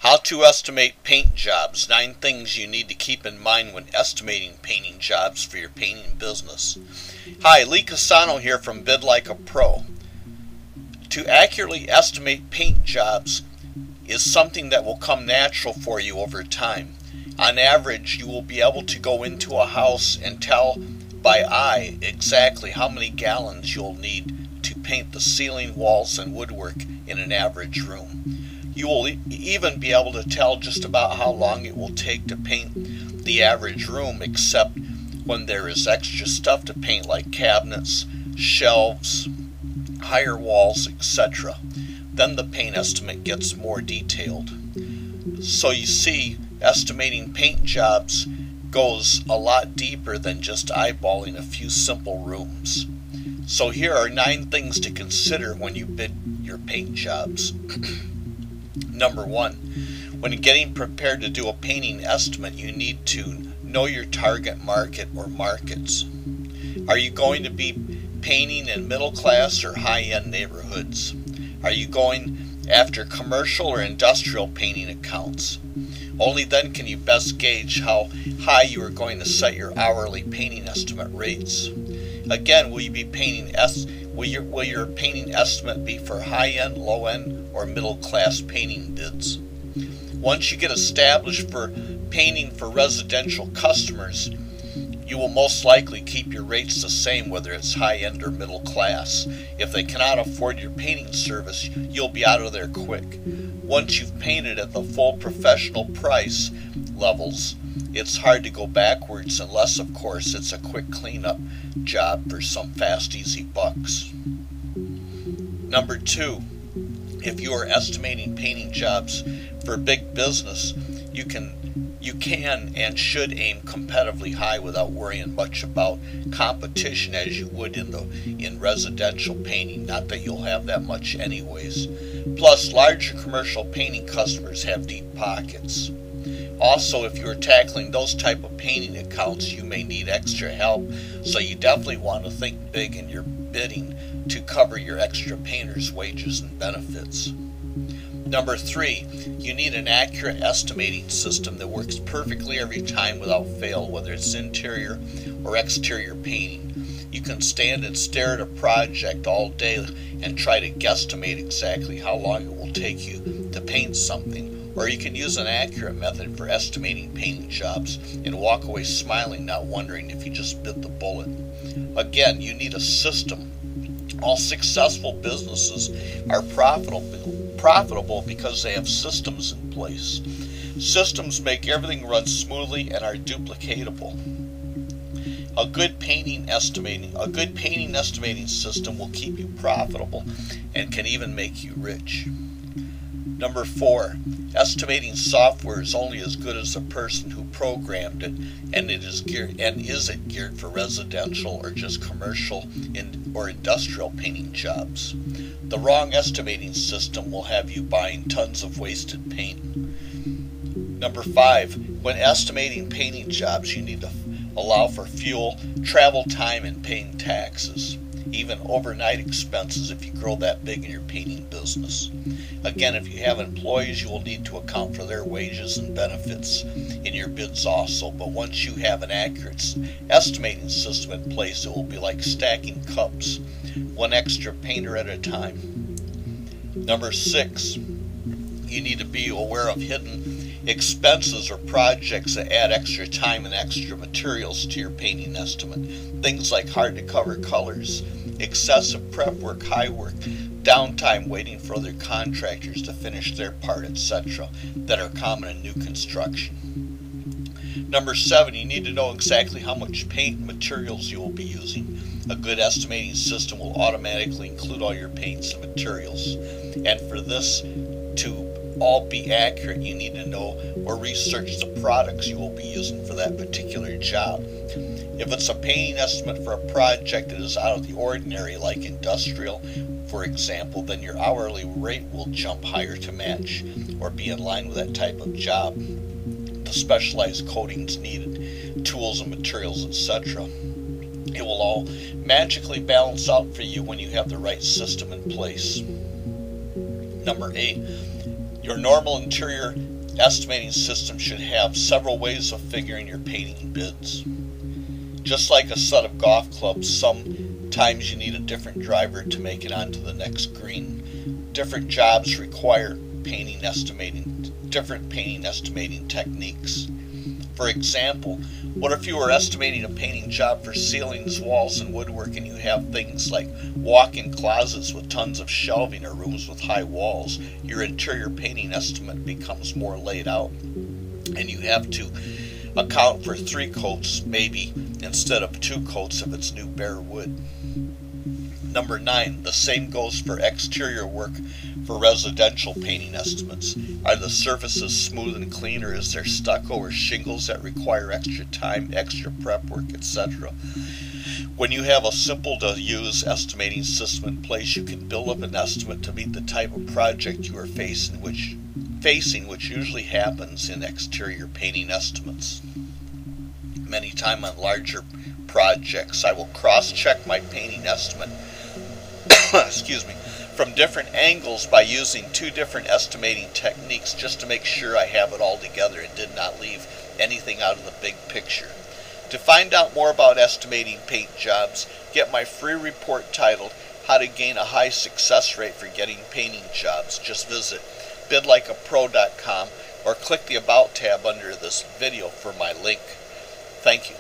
How to estimate paint jobs. 9 things you need to keep in mind when estimating painting jobs for your painting business. Hi, Lee Casano here from Bid Like a Pro. To accurately estimate paint jobs is something that will come natural for you over time. On average, you will be able to go into a house and tell by eye exactly how many gallons you'll need to paint the ceiling, walls, and woodwork in an average room. You will even be able to tell just about how long it will take to paint the average room, except when there is extra stuff to paint like cabinets, shelves, higher walls, etc. Then the paint estimate gets more detailed. So you see, estimating paint jobs goes a lot deeper than just eyeballing a few simple rooms. So here are 9 things to consider when you bid your paint jobs. Number 1, when getting prepared to do a painting estimate, you need to know your target market or markets. Are you going to be painting in middle class or high-end neighborhoods? Are you going after commercial or industrial painting accounts? Only then can you best gauge how high you are going to set your hourly painting estimate rates. Again, will your painting estimate be for high-end, low-end, or middle-class painting bids? Once you get established for painting for residential customers, you will most likely keep your rates the same whether it's high-end or middle class. If they cannot afford your painting service, you'll be out of there quick. Once you've painted at the full professional price levels, it's hard to go backwards unless, of course, it's a quick cleanup job for some fast, easy bucks. Number 2, if you are estimating painting jobs for big business, you can and should aim competitively high without worrying much about competition as you would in residential painting. Not that you'll have that much anyways. Plus, larger commercial painting customers have deep pockets. Also, if you are tackling those type of painting accounts, you may need extra help, so you definitely want to think big in your bidding to cover your extra painters' wages and benefits. Number 3, you need an accurate estimating system that works perfectly every time without fail, whether it's interior or exterior painting. You can stand and stare at a project all day and try to guesstimate exactly how long it will take you to paint something, or you can use an accurate method for estimating painting jobs and walk away smiling, not wondering if you just bit the bullet. Again, you need a system. All successful businesses are profitable because they have systems in place. Systems make everything run smoothly and are duplicatable. A good painting estimating system will keep you profitable and can even make you rich. Number 4, estimating software is only as good as the person who programmed it, and is it geared for residential or just commercial or industrial painting jobs? The wrong estimating system will have you buying tons of wasted paint. Number 5, when estimating painting jobs, you need to allow for fuel, travel time, and paying taxes. Even overnight expenses if you grow that big in your painting business. Again, if you have employees, you will need to account for their wages and benefits in your bids also. But once you have an accurate estimating system in place, it will be like stacking cups, one extra painter at a time. Number 6, you need to be aware of hidden expenses or projects that add extra time and extra materials to your painting estimate. Things like hard to cover colors, excessive prep work, high work, downtime waiting for other contractors to finish their part, etc., that are common in new construction. Number 7, you need to know exactly how much paint and materials you will be using. A good estimating system will automatically include all your paints and materials. And for this to all be accurate, you need to know or research the products you will be using for that particular job. If it's a painting estimate for a project that is out of the ordinary, like industrial, for example, then your hourly rate will jump higher to match or be in line with that type of job. The specialized coatings needed, tools and materials, etc. It will all magically balance out for you when you have the right system in place. Number 8, your normal interior estimating system should have several ways of figuring your painting bids. Just like a set of golf clubs, sometimes you need a different driver to make it onto the next green. Different jobs require different painting estimating techniques. For example, what if you were estimating a painting job for ceilings, walls, and woodwork, and you have things like walk-in closets with tons of shelving or rooms with high walls? Your interior painting estimate becomes more laid out, and you have to account for 3 coats maybe instead of 2 coats if it's new bare wood. Number 9, the same goes for exterior work for residential painting estimates. Are the surfaces smooth and clean, or is there stucco or shingles that require extra time, extra prep work, etc.? When you have a simple to use estimating system in place, you can build up an estimate to meet the type of project you are facing, which usually happens in exterior painting estimates. Many times on larger projects, I will cross-check my painting estimate from different angles by using 2 different estimating techniques just to make sure I have it all together and did not leave anything out of the big picture. To find out more about estimating paint jobs, get my free report titled How to Gain a High Success Rate for Getting Painting Jobs. Just visit bidlikeapro.com or click the About tab under this video for my link. Thank you.